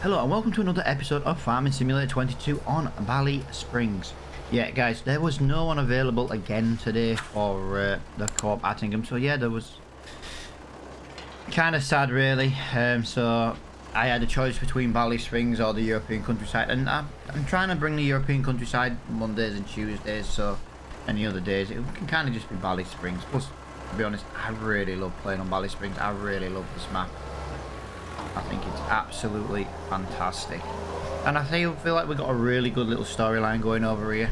Hello and welcome to another episode of Farming Simulator 22 on Ballysprings. Yeah guys, there was no one available again today for the co-op Attingham, so yeah, there was kind of sad really. So I had a choice between Ballysprings or the European countryside, and I'm trying to bring the European countryside Mondays and Tuesdays, so any other days it can kind of just be Ballysprings. Plus, to be honest, I really love playing on Ballysprings. I really love this map. I think it's absolutely fantastic, and I feel like we've got a really good little storyline going over here.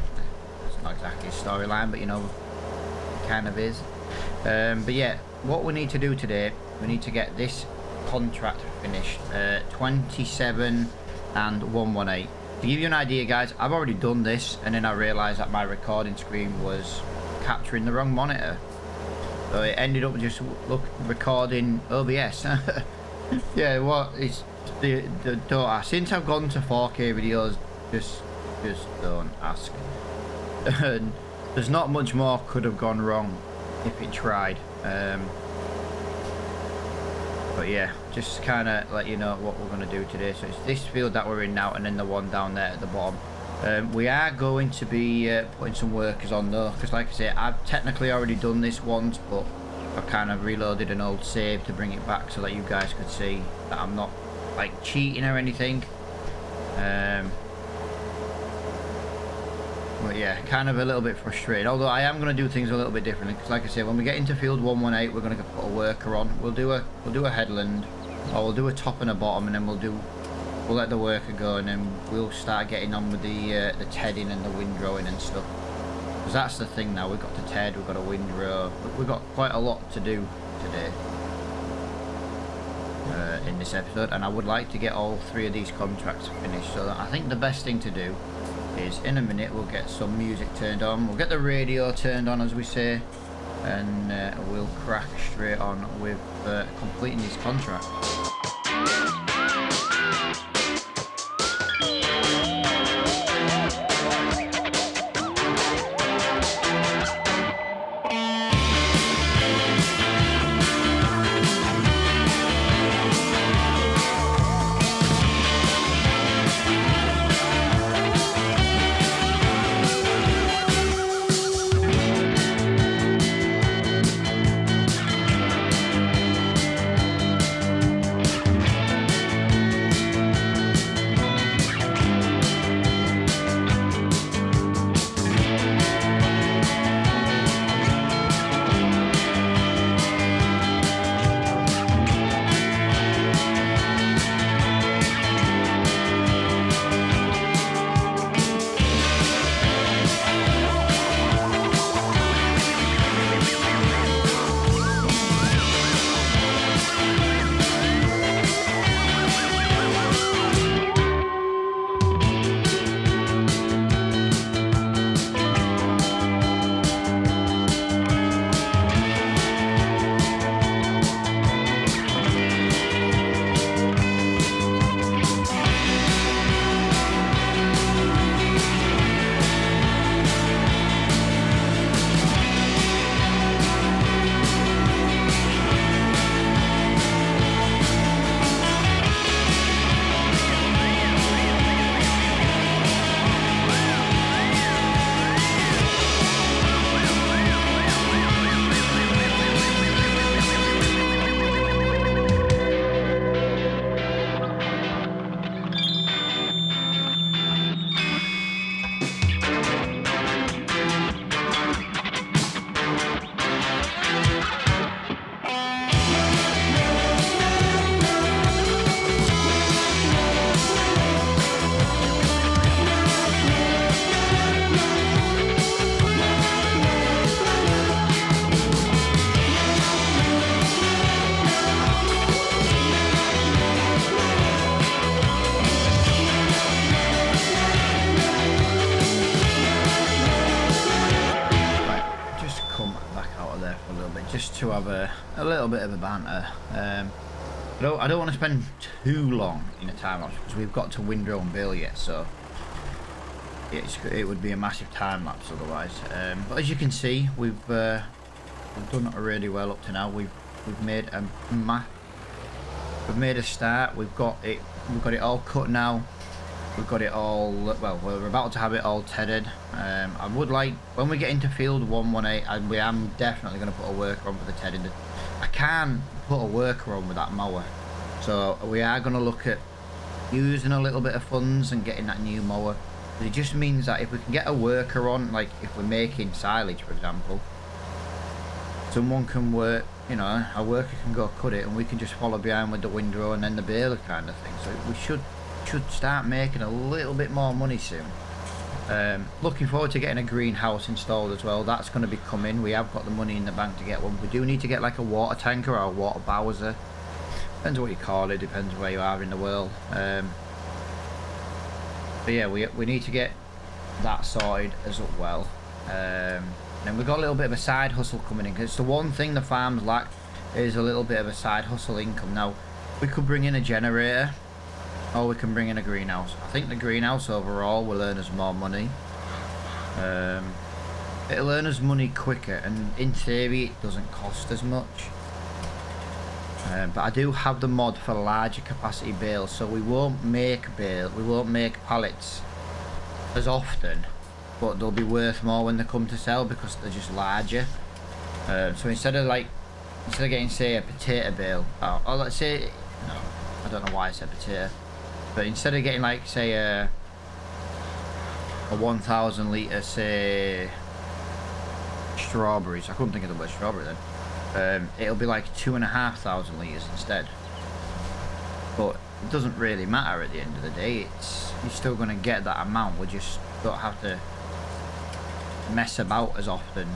It's not exactly a storyline, but you know, it kind of is. But yeah, what we need to do today, we need to get this contract finished, 27 and 118. To give you an idea guys, I've already done this and then I realised that my recording screen was capturing the wrong monitor, so it ended up just recording OBS. Yeah, what it's the don't ask. Since I've gone to 4K videos, just don't ask. There's not much more could have gone wrong if it tried. But yeah, just kind of let you know what we're going to do today. So it's this field that we're in now, and then the one down there at the bottom. We are going to be putting some workers on though, because like I say, I've technically already done this once, but I've kind of reloaded an old save to bring it back so that you guys could see that I'm not like cheating or anything. But yeah, kind of a little bit frustrated, although I am going to do things a little bit differently, because like I said, when we get into field 118 we're going to put a worker on. We'll do a headland, or we'll do a top and a bottom, and then we'll let the worker go, and then we'll start getting on with the tedding and the windrowing and stuff. Because that's the thing now, we've got to ted, we've got a windrow, we've got quite a lot to do today in this episode, and I would like to get all three of these contracts finished. So I think the best thing to do is, in a minute, we'll get some music turned on, we'll get the radio turned on as we say, and we'll crack straight on with completing these contracts. Just to have a little bit of a banter. I don't want to spend too long in a time lapse, because we've got to windrow and bale yet, so it would be a massive time lapse otherwise. But as you can see, we've done really well up to now. We've made a we've made a start. We've got it all cut now. We've got it all, well, we're about to have it all tedded. I would like, when we get into field 118, I am definitely going to put a worker on for the tedding. I can't put a worker on with that mower. So we are going to look at using a little bit of funds and getting that new mower. It just means that if we can get a worker on, like if we're making silage, for example, someone can work, you know, a worker can go cut it and we can just follow behind with the windrow and then the baler kind of thing. So we should start making a little bit more money soon. Looking forward to getting a greenhouse installed as well. That's going to be coming. We have got the money in the bank to get one. We do need to get like a water tanker or a water bowser. Depends what you call it, depends where you are in the world. But yeah, we need to get that sorted as well. And we've got a little bit of a side hustle coming in, because it's the one thing the farms lack is a little bit of a side hustle income. Now, we could bring in a generator, or we can bring in a greenhouse. I think the greenhouse overall will earn us more money. It'll earn us money quicker, and in theory it doesn't cost as much. But I do have the mod for larger capacity bales, so we won't make pallets as often, but they'll be worth more when they come to sell because they're just larger. So instead of getting, say, a potato bale, or let's say, no, I don't know why I said potato, but instead of getting like, say, a 1,000 litre, say, strawberries, I couldn't think of the word strawberry then. It'll be like 2,500 litres instead. But it doesn't really matter at the end of the day. You're still going to get that amount. We just don't have to mess about as often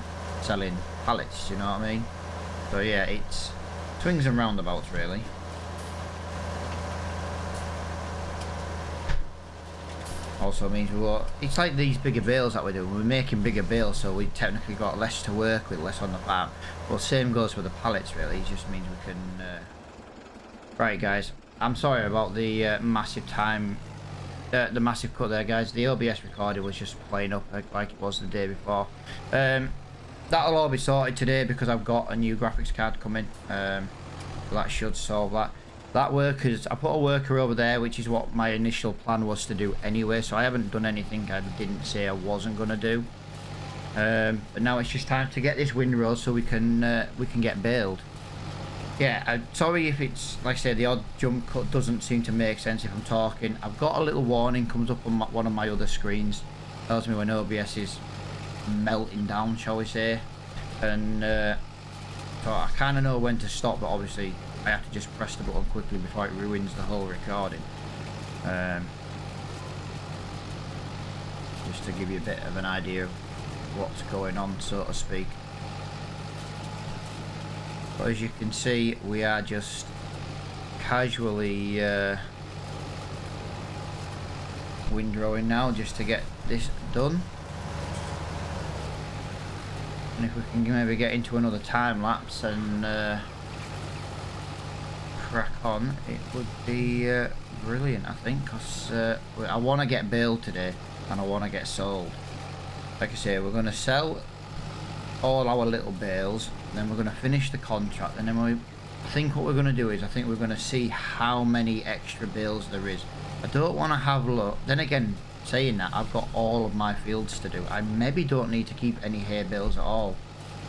selling pallets, you know what I mean? So yeah, it's swings and roundabouts really. Also means it's like these bigger bales that we're doing. We're making bigger bales, so we technically got less to work with, less on the farm. Well, same goes with the pallets really. It just means we can right guys, I'm sorry about the massive the massive cut there guys. The OBS recorder was just playing up like it was the day before. That'll all be sorted today because I've got a new graphics card coming. That should solve that. That workers, I put a worker over there, which is what my initial plan was to do anyway, so I haven't done anything I didn't say I wasn't going to do. But now it's just time to get this windrow so we can get baled. Yeah, sorry if it's, like I say, the odd jump cut doesn't seem to make sense if I'm talking. I've got a little warning comes up on one of my other screens. Tells me when OBS is melting down, shall we say. And so I kind of know when to stop, but obviously I have to just press the button quickly before it ruins the whole recording. Just to give you a bit of an idea of what's going on, so to speak. But as you can see, we are just casually windrowing now just to get this done. And if we can maybe get into another time lapse and crack on, it would be brilliant, I think, because I want to get baled today and I want to get sold. Like I say, we're going to sell all our little bales, then we're going to finish the contract, and then I think what we're going to do is I think we're going to see how many extra bales there is. I don't want to have a look. Then again, saying that, I've got all of my fields to do. I maybe don't need to keep any hay bales at all.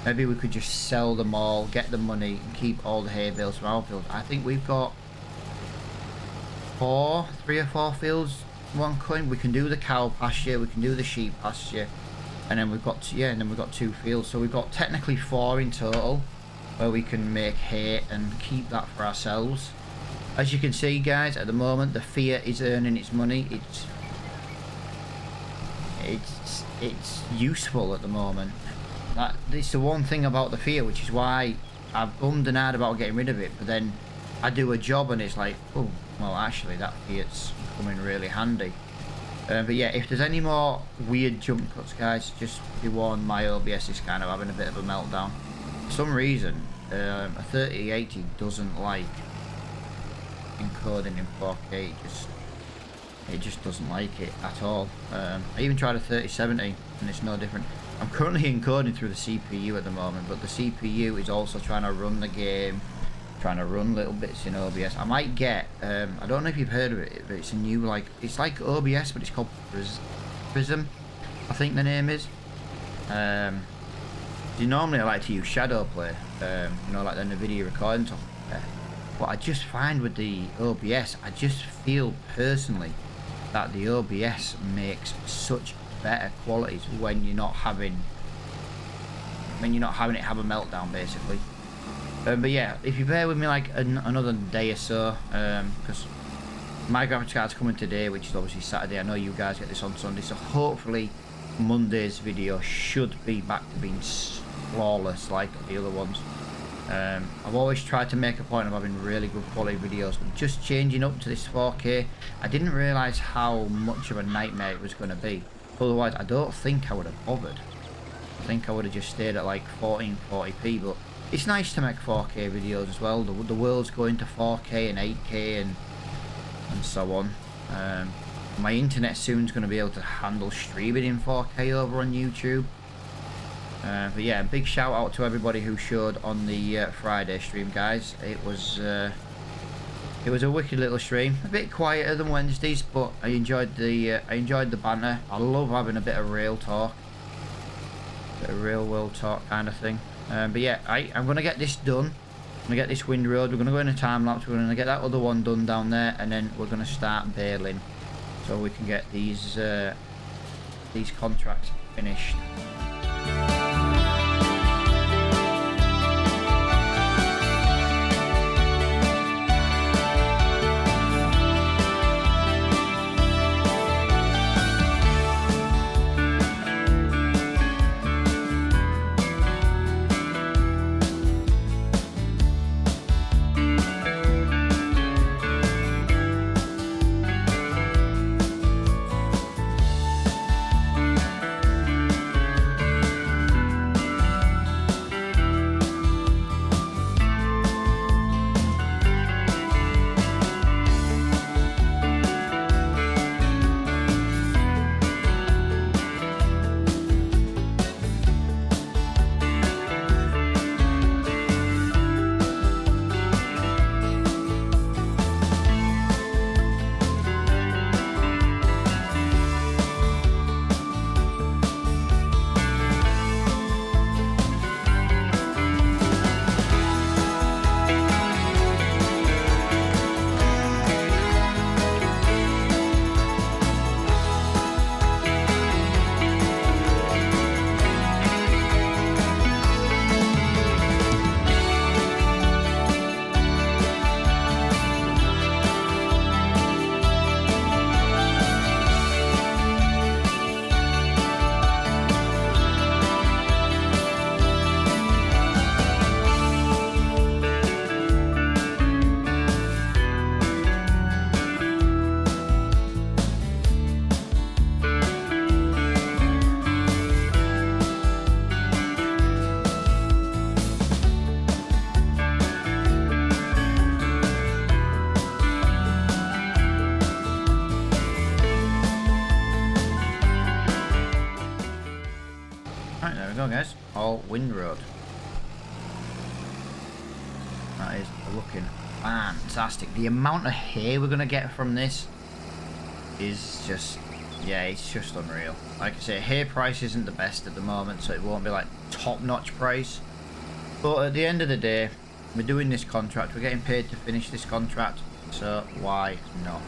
Maybe we could just sell them all, get the money, and keep all the hay bales from our fields. I think we've got 3 or 4 fields, one coin. We can do the cow pasture, we can do the sheep pasture, and then we've got 2 fields. So we've got technically 4 in total, where we can make hay and keep that for ourselves. As you can see, guys, at the moment the Fiat is earning its money. It's useful at the moment. It's the one thing about the Fiat, which is why I've bummed and hard about getting rid of it, but then I do a job and it's like, oh, well, actually that Fiat's coming really handy. But yeah, if there's any more weird jump cuts, guys, just be warned, my OBS is kind of having a bit of a meltdown. For some reason, a 3080 doesn't like encoding in 4K. It just doesn't like it at all. I even tried a 3070 and it's no different. I'm currently encoding through the CPU at the moment, but the CPU is also trying to run the game trying to run little bits in OBS. I might get, I don't know if you've heard of it, but it's a new, like, it's like OBS, but it's called Prism, I think the name is. Normally I like to use shadow play, you know, like the video recording stuff. But I just find with the OBS, I just feel personally that the OBS makes such better qualities when you're not having it have a meltdown, basically. But yeah, if you bear with me like another day or so, because my graphics card's coming today, which is obviously Saturday. I know you guys get this on Sunday, so hopefully Monday's video should be back to being flawless like the other ones. I've always tried to make a point of having really good quality videos, but just changing up to this 4K, I didn't realise how much of a nightmare it was going to be. Otherwise, I don't think I would have bothered. I think I would have just stayed at like 1440p, but it's nice to make 4K videos as well. The world's going to 4K and 8K and so on. My internet soon's going to be able to handle streaming in 4K over on YouTube. But yeah, big shout out to everybody who showed on the Friday stream, guys. It was a wicked little stream, a bit quieter than Wednesdays, but I enjoyed the banter. I love having a bit of real talk, bit of real world talk kind of thing. But yeah, I'm gonna get this done. I'm gonna get this wind road. We're gonna go in a time lapse. We're gonna get that other one done down there, and then we're gonna start baling, so we can get these contracts finished. Guys, all wind road. That is looking fantastic. The amount of hay we're gonna get from this is just, yeah, it's just unreal. Like I say, hay price isn't the best at the moment, so it won't be like top-notch price, but at the end of the day, we're doing this contract, we're getting paid to finish this contract, so why not?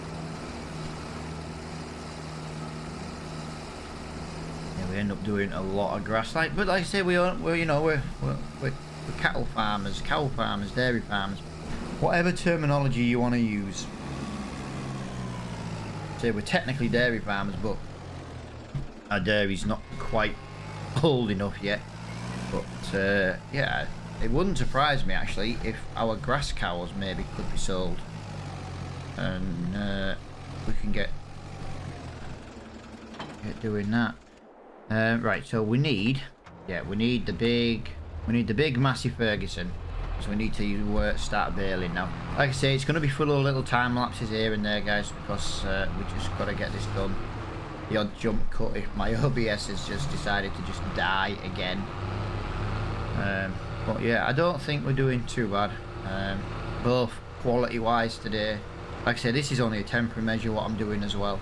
We end up doing a lot of grass, but like I say, we're cattle farmers, cow farmers, dairy farmers, whatever terminology you want to use. Say we're technically dairy farmers, but our dairy's not quite old enough yet. But yeah, it wouldn't surprise me actually if our grass cows maybe could be sold, and we can get doing that. Right, so we need the big Massey Ferguson, so we need to start baling now. Like I say, it's going to be full of little time lapses here and there, guys, because we just got to get this done. The odd jump cut if my OBS has just decided to just die again. But yeah, I don't think we're doing too bad. both quality wise today. Like I said, this is only a temporary measure what I'm doing as well.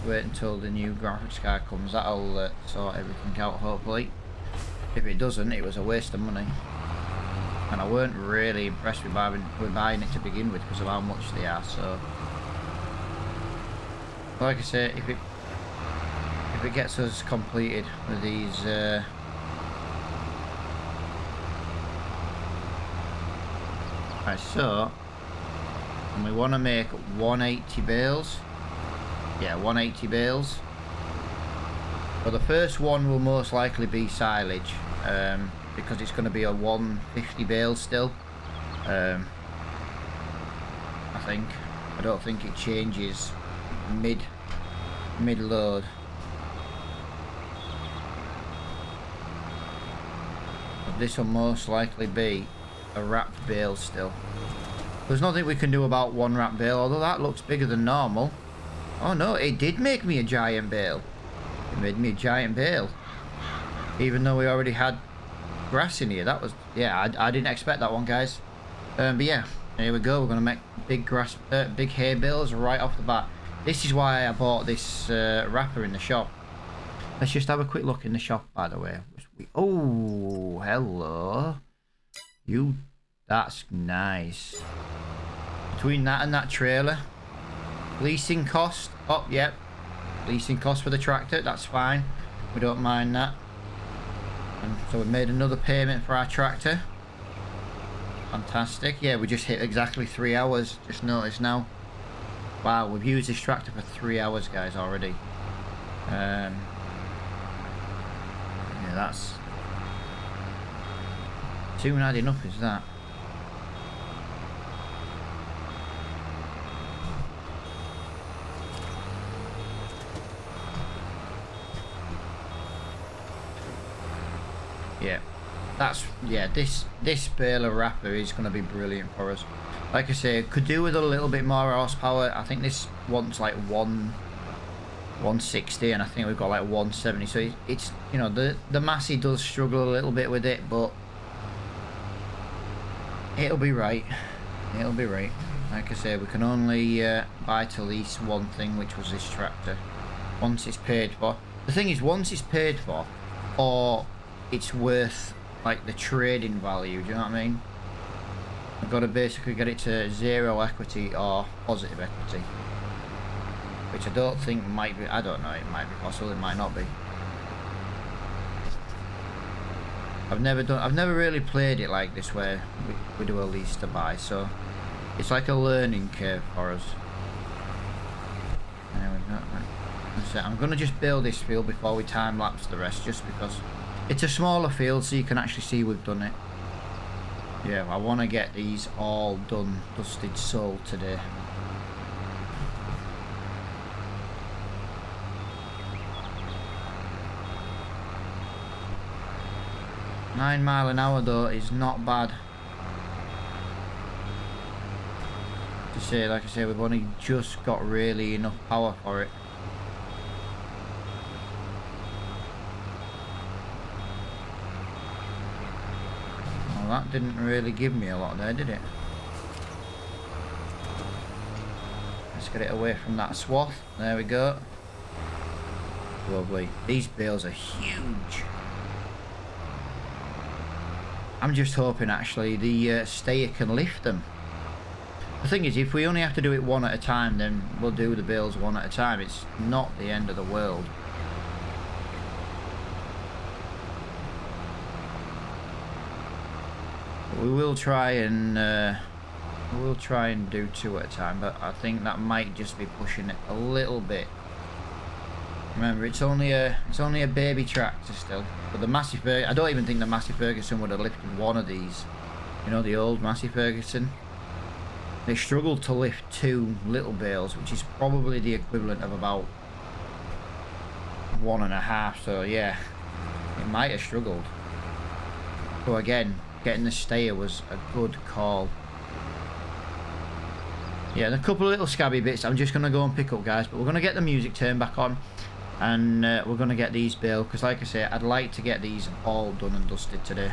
Wait until the new graphics card comes, that'll sort everything out hopefully. If it doesn't, it was a waste of money, and I weren't really impressed with buying it to begin with because of how much they are. So like I say, if it gets us completed with these right, so and we want to make 180 bales. Yeah, 180 bales. Well, the first one will most likely be silage, because it's going to be a 150 bale still. I think. I don't think it changes mid load. But this will most likely be a wrapped bale still. There's nothing we can do about one wrapped bale, although that looks bigger than normal. Oh no, it did make me a giant bale. It made me a giant bale. Even though we already had grass in here. That was, yeah, I didn't expect that one, guys. But yeah, here we go. We're going to make big hay bales right off the bat. This is why I bought this wrapper in the shop. Let's just have a quick look in the shop, by the way. Oh, hello. That's nice. Between that and that trailer. Leasing cost. Oh, yep. Leasing cost for the tractor. That's fine. We don't mind that. And so we made another payment for our tractor. Fantastic. Yeah, we just hit exactly 3 hours. Just noticed now. Wow, we've used this tractor for 3 hours, guys, already. Yeah, that's... soon had enough, is that? Yeah, that's, yeah, this baler wrapper is going to be brilliant for us. Like I say, could do with a little bit more horsepower. I think this wants like 160 and I think we've got like 170. So it's, you know, the Massey does struggle a little bit with it, but it'll be right. It'll be right. Like I say, we can only buy to lease one thing, which was this tractor. Once it's paid for. The thing is, once it's paid for, or it's worth like the trading value, do you know what I mean? I've got to basically get it to 0 equity or positive equity, which I don't think might be, I don't know, it might be possible, it might not be. I've never really played it like this where we do a lease to buy, so it's like a learning curve for us. There we go. That's it. I'm going to just build this field before we time lapse the rest, just because it's a smaller field so you can actually see we've done it. Yeah, I want to get these all done, dusted, sold today. $9 miles an hour though is not bad. To say, like I say, we've only just got really enough power for it. That didn't really give me a lot there, did it? Let's get it away from that swath. There we go. Lovely. These bales are huge. I'm just hoping actually the stayer can lift them. The thing is, if we only have to do it one at a time, then we'll do the bales one at a time. It's not the end of the world. We will try and do 2 at a time, but I think that might just be pushing it a little bit. Remember, it's only a baby tractor still. But the Massey Ferguson, I don't even think the Massey Ferguson would have lifted one of these. You know, the old Massey Ferguson. They struggled to lift 2 little bales, which is probably the equivalent of about 1.5. So yeah, it might have struggled. So again, getting the stayer was a good call. Yeah, and a couple of little scabby bits I'm just going to go and pick up, guys. But we're going to get the music turned back on. And we're going to get these built. Because like I say, I'd like to get these all done and dusted today.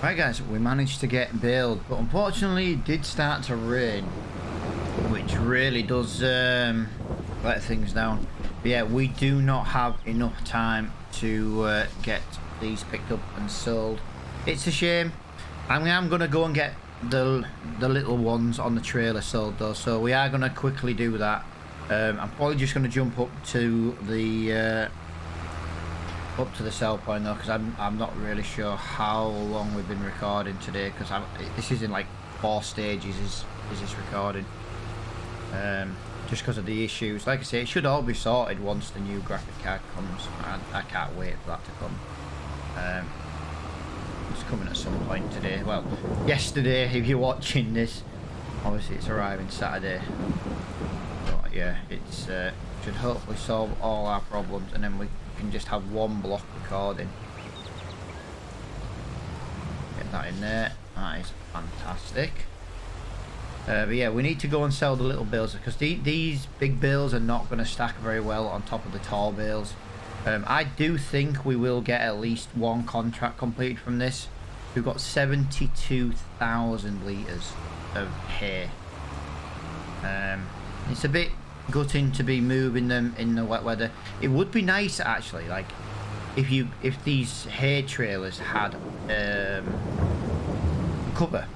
Right guys, we managed to get baled, but unfortunately it did start to rain, which really does let things down. But yeah, we do not have enough time to get these picked up and sold. It's a shame. I mean, I'm gonna go and get the little ones on the trailer sold though, so we are gonna quickly do that. I'm probably just gonna jump up to the sell point though, because I'm not really sure how long we've been recording today, because this is in like 4 stages is this recording, just because of the issues. Like I say, it should all be sorted once the new graphic card comes. I can't wait for that to come. It's coming at some point today, well, yesterday if you're watching this. Obviously it's arriving Saturday, but yeah, it's should hopefully solve all our problems, and then we can just have one block recording. Get that in there. That is fantastic. But yeah, we need to go and sell the little bales, because these big bales are not going to stack very well on top of the tall bales. I do think we will get at least one contract completed from this. We've got 72,000 litres of hay. It's a bit gutting to be moving them in the wet weather. It would be nice actually, like if these hay trailers had cover.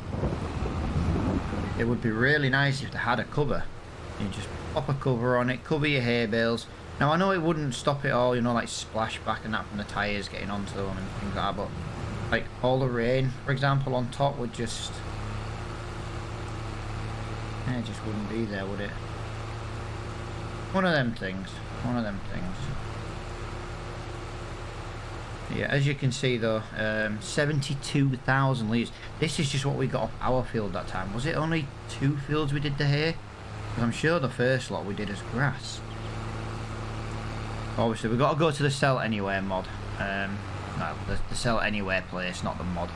It would be really nice if they had a cover. You just pop a cover on it, cover your hay bales. Now I know it wouldn't stop it all, you know, like splashback and that from the tyres getting onto them and things like that, but like all the rain, for example, on top would just, it just wouldn't be there, would it? One of them things. Yeah, as you can see though, 72,000 litres. This is just what we got off our field that time. Was it only 2 fields we did the hay? Because I'm sure the first lot we did as grass. Obviously we've got to go to the sell anywhere mod. No, the sell anywhere place, not the mod.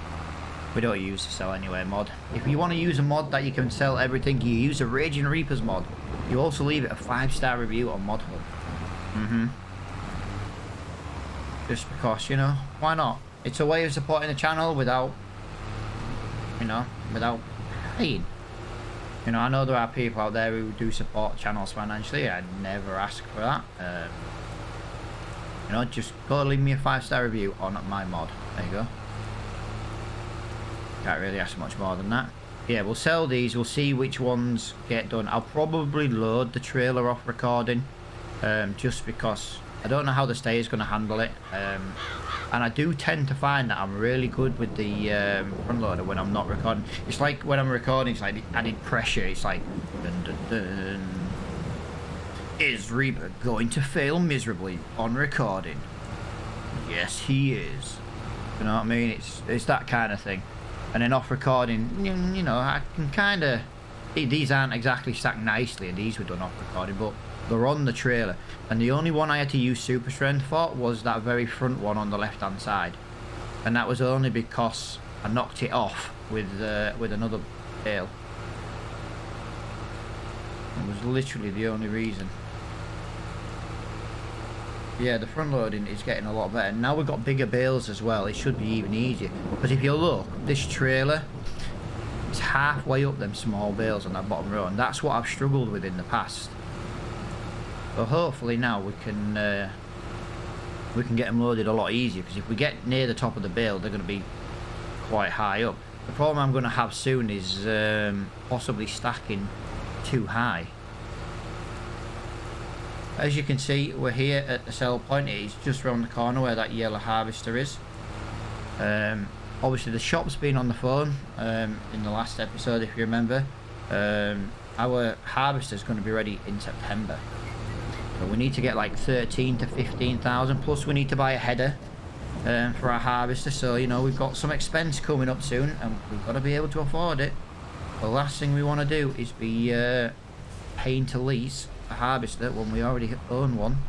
We don't use the sell anywhere mod. If you want to use a mod that you can sell everything, you use a RagingReapers mod. You also leave it a 5-star review on Mod Hub. Just because, you know, why not? It's a way of supporting the channel without, you know, without paying. You know, I know there are people out there who do support channels financially. I'd never ask for that. You know, just go leave me a 5-star review on my mod. There you go. Can't really ask much more than that. Yeah, we'll sell these. We'll see which ones get done. I'll probably load the trailer off recording, just because I don't know how the stay is going to handle it. And I do tend to find that I'm really good with the front loader when I'm not recording. It's like when I'm recording, it's like the added pressure. It's like, dun, dun, dun. Is Reaper going to fail miserably on recording? Yes, he is. You know what I mean? It's that kind of thing. And then off recording, you know, I can kind of... These aren't exactly stacked nicely, and these were done off recording, but they're on the trailer. And the only one I had to use super strength for was that very front one on the left-hand side. And that was only because I knocked it off with another bale. It was literally the only reason. Yeah, the front loading is getting a lot better. Now we've got bigger bales as well. It should be even easier. But if you look, this trailer is halfway up them small bales on that bottom row, and that's what I've struggled with in the past. So hopefully now we can get them loaded a lot easier, because if we get near the top of the bale, they're going to be quite high up. The problem I'm going to have soon is possibly stacking too high. As you can see, we're here at the sell point. It's just around the corner where that yellow harvester is. Obviously the shop's been on the phone in the last episode, if you remember. Our harvester is going to be ready in September. So we need to get like 13 to 15,000, plus we need to buy a header for our harvester. So, you know, we've got some expense coming up soon, and we've got to be able to afford it. The last thing we want to do is be paying to lease a harvester when we already own one.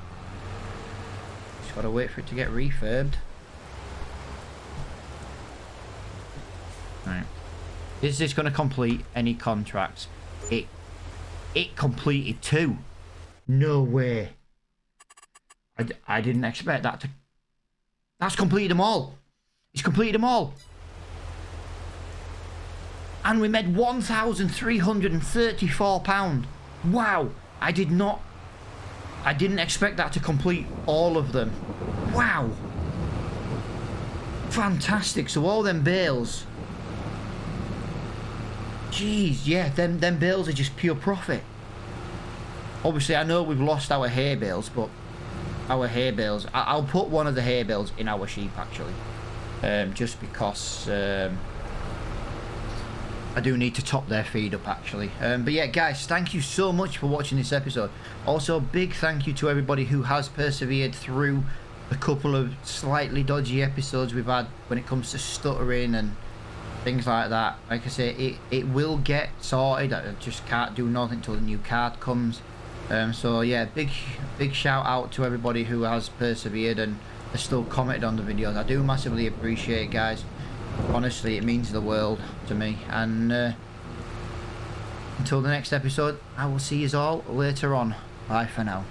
Just got to wait for it to get refurbed. Right. Is this going to complete any contracts? It completed 2. No way. I didn't expect that to... That's completed them all. It's completed them all. And we made £1,334. Wow. I didn't expect that to complete all of them. Wow. Fantastic. So all them bales. Jeez, yeah, them bales are just pure profit. Obviously, I know we've lost our hay bales, but our hay bales... I'll put one of the hay bales in our sheep, actually. Just because... I do need to top their feed up, actually. But yeah, guys, thank you so much for watching this episode. Also, big thank you to everybody who has persevered through a couple of slightly dodgy episodes we've had when it comes to stuttering and things like that. Like I say, it will get sorted. I just can't do nothing until the new card comes. So yeah, big shout out to everybody who has persevered and has still commented on the videos. I do massively appreciate it, guys. Honestly, it means the world to me. And until the next episode, I will see you all later on. Bye for now.